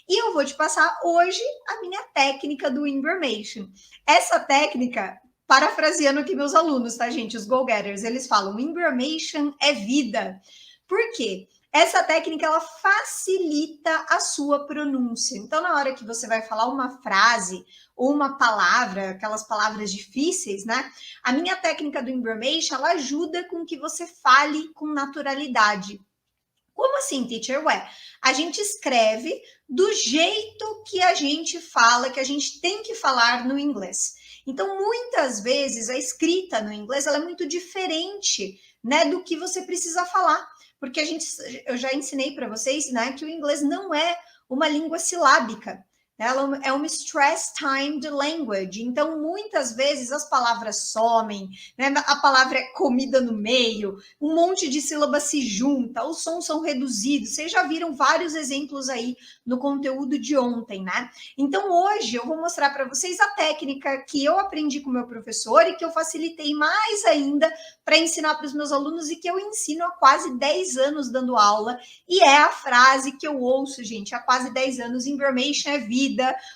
E eu vou te passar hoje a minha técnica do Information. Essa técnica, parafraseando aqui meus alunos, tá, gente? Os go-getters, eles falam: Information é vida. Por quê? Essa técnica ela facilita a sua pronúncia. Então, na hora que você vai falar uma frase ou uma palavra, aquelas palavras difíceis, né? A minha técnica do Information ela ajuda com que você fale com naturalidade. Como assim, teacher? Ué, a gente escreve do jeito que a gente fala, que a gente tem que falar no inglês. Então, muitas vezes, a escrita no inglês ela é muito diferente, né, do que você precisa falar. Porque eu já ensinei para vocês, né, que o inglês não é uma língua silábica. Ela é uma stress-timed language. Então, muitas vezes, as palavras somem, né, a palavra é comida no meio, um monte de sílabas se junta, os sons são reduzidos. Vocês já viram vários exemplos aí no conteúdo de ontem, né? Então, hoje eu vou mostrar para vocês a técnica que eu aprendi com o meu professor e que eu facilitei mais ainda para ensinar para os meus alunos e que eu ensino há quase 10 anos dando aula. E é a frase que eu ouço, gente, há quase 10 anos: Information é vida,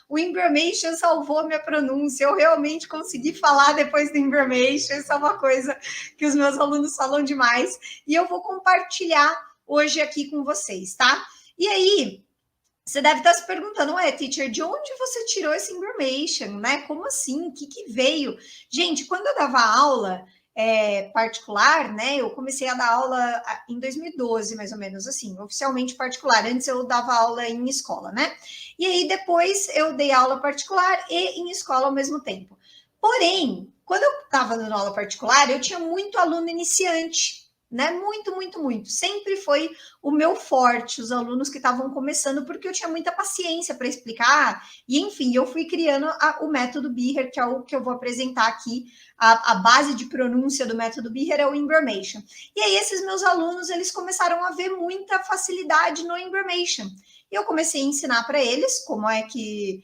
o Information salvou minha pronúncia, eu realmente consegui falar depois do Information. Isso é uma coisa que os meus alunos falam demais, e eu vou compartilhar hoje aqui com vocês, tá? E aí, você deve estar se perguntando: ué, teacher, de onde você tirou esse information, né? Como assim? O que veio? Gente, quando eu dava aula particular, né? Eu comecei a dar aula em 2012, mais ou menos, assim, oficialmente particular. Antes eu dava aula em escola, né? E aí depois eu dei aula particular e em escola ao mesmo tempo. Porém, quando eu estava dando aula particular, eu tinha muito aluno iniciante, né? Muito, muito, muito. Sempre foi o meu forte, os alunos que estavam começando, porque eu tinha muita paciência para explicar, e enfim, eu fui criando o método Beaher, que é o que eu vou apresentar aqui. A base de pronúncia do método Beaher é o Information. E aí esses meus alunos, eles começaram a ver muita facilidade no Information. E eu comecei a ensinar para eles como é que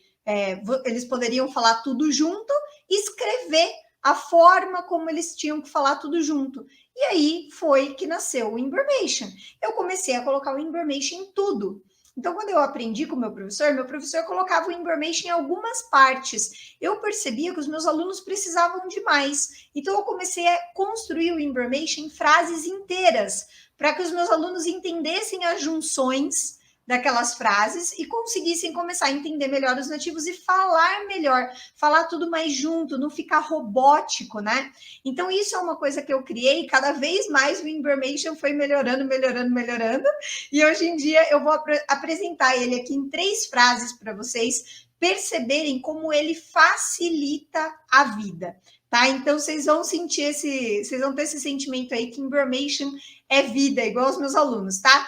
eles poderiam falar tudo junto e escrever a forma como eles tinham que falar tudo junto. E aí foi que nasceu o Information. Eu comecei a colocar o Information em tudo. Então, quando eu aprendi com o meu professor colocava o Information em algumas partes. Eu percebia que os meus alunos precisavam de mais. Então, eu comecei a construir o Information em frases inteiras, para que os meus alunos entendessem as junções daquelas frases e conseguissem começar a entender melhor os nativos e falar melhor, falar tudo mais junto, não ficar robótico, né? Então, isso é uma coisa que eu criei, cada vez mais o Information foi melhorando, melhorando, melhorando, e hoje em dia eu vou apresentar ele aqui em 3 frases para vocês perceberem como ele facilita a vida, tá? Então, vocês vão sentir vocês vão ter esse sentimento aí que Information é vida, igual os meus alunos, tá?